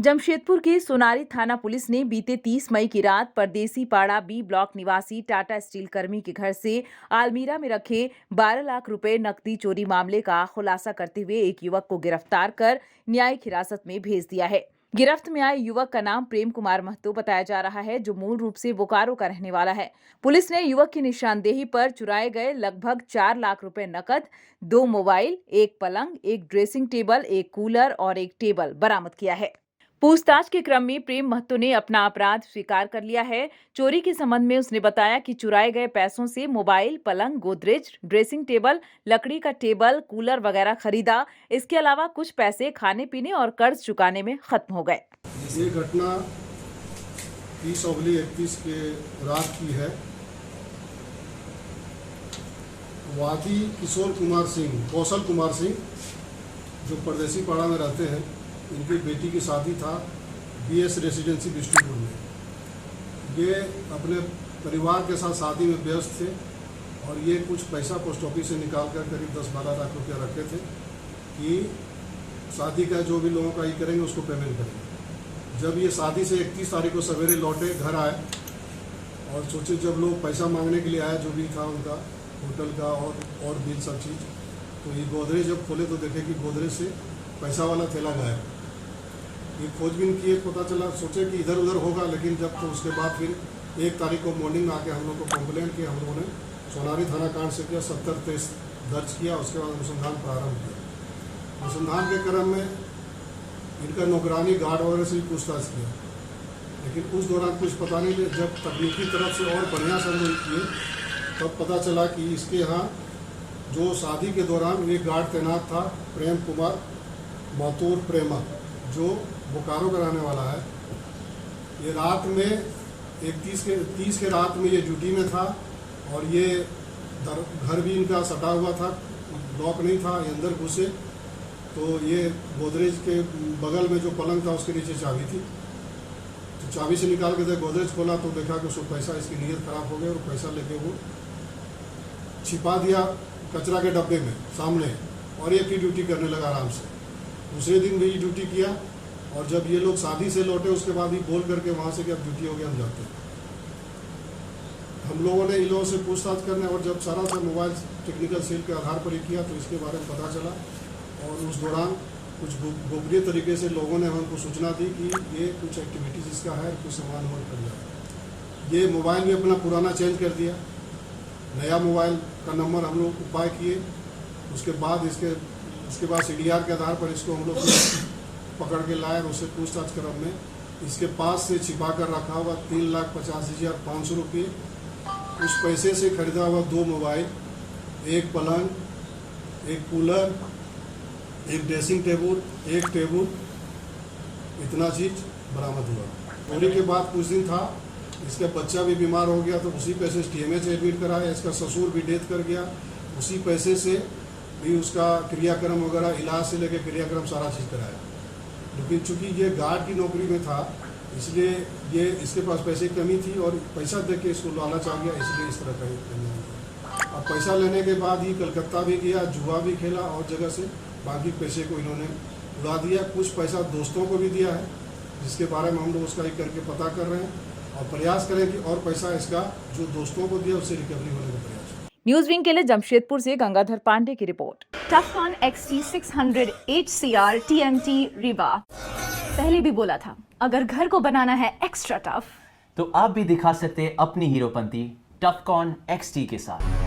जमशेदपुर की सोनारी थाना पुलिस ने बीते 30 मई की रात परदेसी पाड़ा बी ब्लॉक निवासी टाटा स्टील कर्मी के घर से आलमीरा में रखे 12 लाख रुपए नकदी चोरी मामले का खुलासा करते हुए एक युवक को गिरफ्तार कर न्यायिक हिरासत में भेज दिया है। गिरफ्त में आए युवक का नाम प्रेम कुमार महतो बताया जा रहा है, जो मूल रूप से बोकारो का रहने वाला है। पुलिस ने युवक की निशानदेही पर चुराए गए लगभग 4 लाख रुपए नकद, 2 मोबाइल, एक पलंग, एक ड्रेसिंग टेबल, एक कूलर और एक टेबल बरामद किया है। पूछताछ के क्रम में प्रेम महतो ने अपना अपराध स्वीकार कर लिया है। चोरी के संबंध में उसने बताया कि चुराए गए पैसों से मोबाइल, पलंग, गोदरेज, ड्रेसिंग टेबल, लकड़ी का टेबल, कूलर वगैरह खरीदा। इसके अलावा कुछ पैसे खाने पीने और कर्ज चुकाने में खत्म हो गए। ये घटना 30/31 के रात की है। वादी किशोर कुमार सिंह, कौशल कुमार सिंह, जो परदेसी पाड़ा में रहते हैं, इनकी बेटी की शादी था BS रेसिडेंसी बिष्टुपुर में। ये अपने परिवार के साथ शादी में व्यस्त थे और ये कुछ पैसा पोस्ट ऑफिस से निकाल कर करीब 10-12 लाख रुपया रखे थे कि शादी का जो भी लोगों का ये करेंगे उसको पेमेंट करेंगे। जब ये शादी से 31 तारीख को सवेरे लौटे, घर आए और सोचे जब लोग पैसा मांगने के लिए आए, जो भी था उनका होटल का और बिल सब चीज़, तो ये गोदरेज जब खोले तो देखे कि गोदरेज से पैसा वाला थैला गायब। ये खोजबीन किए, पता चला, सोचे कि इधर उधर होगा, लेकिन जब तो उसके बाद फिर 1 तारीख को मॉर्निंग में आके हम लोग को कंप्लेंट किया। हम लोगों ने सोनारी थाना कांड से किया, 70-23 दर्ज किया। उसके बाद अनुसंधान प्रारंभ किया। अनुसंधान के क्रम में इनका नौकरानी गार्ड वगैरह से भी पूछताछ किया, लेकिन उस दौरान कुछ पता नहीं। जब तकनीकी तरफ से और बढ़िया से हम किए तब पता चला कि इसके यहाँ जो शादी के दौरान एक गार्ड तैनात था, प्रेम कुमार महतो प्रेमा, जो बोकारो का रहने वाला है। ये रात में 30 के रात में ये ड्यूटी में था और ये घर भी इनका सटा हुआ था, लॉक नहीं था। ये अंदर घुसे तो ये गोदरेज के बगल में जो पलंग था उसके नीचे चाबी थी, तो चाबी से निकाल के जब गोदरेज खोला तो देखा कि उसको पैसा, इसकी नीयत खराब हो गई और पैसा लेके वो छिपा दिया कचरा के डब्बे में सामने, और एक ही ड्यूटी करने लगा आराम से। दूसरे दिन भी ड्यूटी किया और जब ये लोग शादी से लौटे उसके बाद ही बोल करके वहाँ से कि अब ड्यूटी हो गया, हम जाते हैं। हम लोगों ने इन लोगों से पूछताछ करने और जब सारा मोबाइल टेक्निकल सेल के आधार पर ही किया तो इसके बारे में पता चला, और उस दौरान कुछ गोपनीय तरीके से लोगों ने हमको सूचना दी कि ये कुछ एक्टिविटीज़ इसका है, कुछ सामान और कर जाए। ये मोबाइल भी अपना पुराना चेंज कर दिया, नया मोबाइल का नंबर हम लोग उपाय किए। उसके बाद इसके बाद CDR के आधार पर इसको हम लोग पकड़ के लाए और उससे पूछताछ क्रम में इसके पास से छिपा कर रखा हुआ 3,85,500 रुपये, उस पैसे से खरीदा हुआ 2 मोबाइल, एक पलंग, एक कूलर, एक ड्रेसिंग टेबल, एक टेबल, इतना चीज़ बरामद हुआ। चोरी के बाद कुछ दिन था, इसका बच्चा भी बीमार हो गया तो उसी पैसे से TMH एडमिट कराया। इसका ससुर भी डेथ कर गया, उसी पैसे से भी उसका क्रियाक्रम वगैरह, इलाज से लेकर क्रियाक्रम सारा चीज़ कराया। लेकिन चूंकि ये गार्ड की नौकरी में था, इसलिए ये इसके पास पैसे की कमी थी और पैसा दे के इसको लालच आ गया, इसलिए इस तरह का। अब पैसा लेने के बाद ही कलकत्ता भी गया, जुआ भी खेला और जगह से बाकी पैसे को इन्होंने उड़ा दिया। कुछ पैसा दोस्तों को भी दिया है, जिसके बारे में हम लोग उसका ही करके पता कर रहे हैं और प्रयास करें कि और पैसा इसका जो दोस्तों को दिया उससे रिकवरी होने का प्रयास। न्यूज विंग के लिए जमशेदपुर से गंगाधर पांडे की report. टफकॉन XT 600 HCR TMT Rewa. पहले भी बोला था, अगर घर को बनाना है एक्स्ट्रा टफ, तो आप भी दिखा सकते हैं अपनी हीरोपंती टफकॉन XT के साथ।